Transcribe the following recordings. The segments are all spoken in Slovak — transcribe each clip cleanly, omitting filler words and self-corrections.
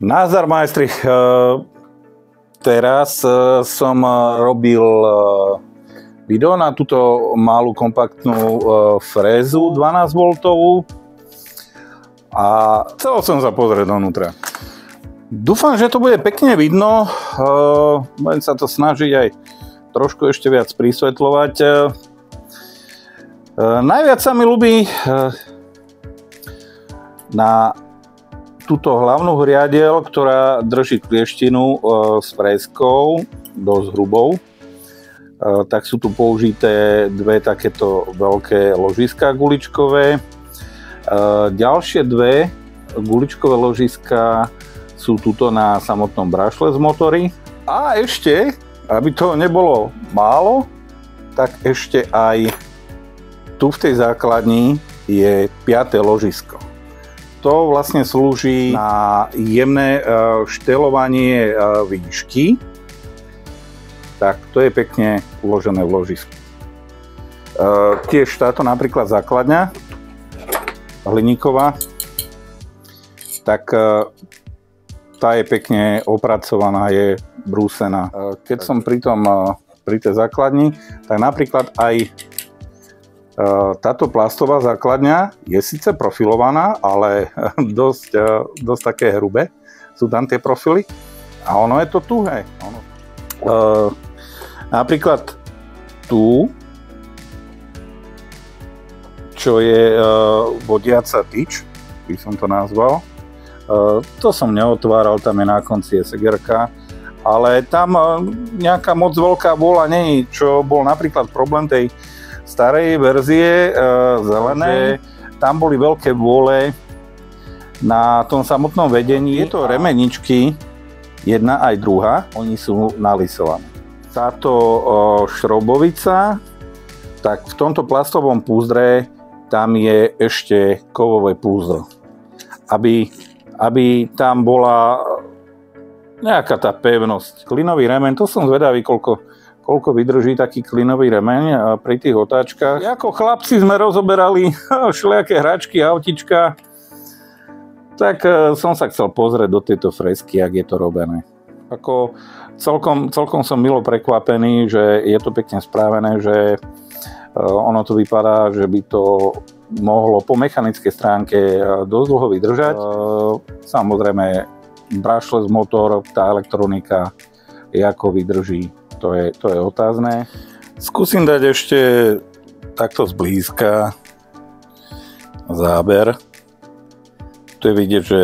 Nazdar, majstri. Teraz som robil video na túto malú kompaktnú frézu 12V a chcel som sa pozrieť donútra. Dúfam, že to bude pekne vidno. Budem sa to snažiť aj trošku ešte viac prisvetľovať. Najviac sa mi ľúbi na túto hlavnú hriadiel, ktorá drží klieštinu s fréskou, dosť hrubou. Tak sú tu použité dve takéto veľké ložiská guličkové. Ďalšie dve guličkové ložiská sú tuto na samotnom brašle z motory. A ešte, aby to nebolo málo, tak ešte aj tu v tej základni je 5. ložisko. To vlastne slúži na jemné štelovanie výšky. Tak to je pekne uložené v ložisku. Tiež táto napríklad základňa hliníková, tak tá je pekne opracovaná, je brúsená. Keď som pri tej základni, tak napríklad aj táto plastová základňa je síce profilovaná, ale dosť také hrubé sú tam tie profily a ono je to tuhé. Napríklad tu, čo je vodiaca tyč, by som to nazval, to som neotváral, tam je na konci segerka, ale tam nejaká moc veľká vôľa není, čo bol napríklad problém tej starej verzie zelenej. Tam boli veľké vôle na tom samotnom vedení. Je to remeničky, jedna aj druhá, oni sú nalisované. Táto šrobovica, tak v tomto plastovom púzdre tam je ešte kovové púzdro. Aby tam bola nejaká tá pevnosť. Klinový remeň, to som zvedavý, koľko vydrží taký klinový remeň pri tých otáčkach. Ako chlapci sme rozoberali všelijaké hračky, autička, tak som sa chcel pozrieť do tejto fresky, jak je to robené. Ako celkom som milo prekvapený, že je to pekne spravené, že ono to vypadá, že by to mohlo po mechanickej stránke dosť dlho vydržať. Samozrejme, brašles motor, tá elektronika, ako vydrží, to je otázne. Skúsim dať ešte takto zblízka záber. Tu je vidieť, že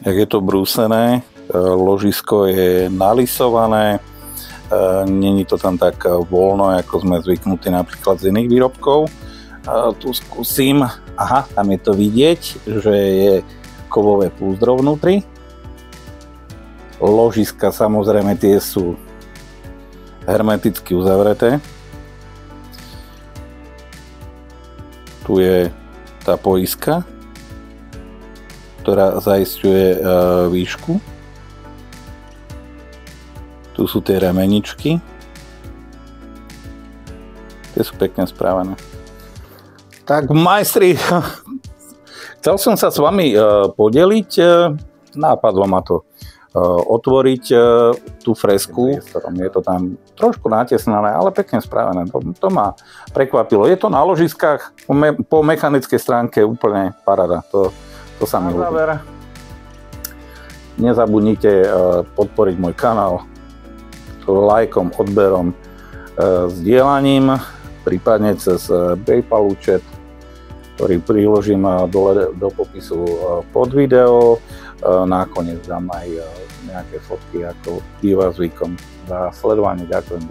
jak je to brúsené, ložisko je nalisované, není to tam tak voľno, ako sme zvyknutí napríklad z iných výrobkov. Tu skúsim, aha, tam je to vidieť, že je kovové púzdro vnútri. Ložiska samozrejme tie sú hermeticky uzavreté. Tu je tá poiska, ktorá zaisťuje výšku. Tu sú tie remeničky. Tie sú pekne správené. Tak majstri, chcel som sa s vami podeliť. Nápadlo ma to otvoriť tú fresku. Je to tam trošku natesnané, ale pekne správené. To ma prekvapilo. Je to na ložiskách, po mechanickej stránke úplne paráda. To sa mi ľúbi. Nezabudnite podporiť môj kanál lajkom, odberom, zdieľaním, prípadne cez PayPal účet, ktorý priložím dole do popisu pod video. Nakoniec dám aj nejaké fotky, ako býva zvykom. Za sledovanie ďakujem.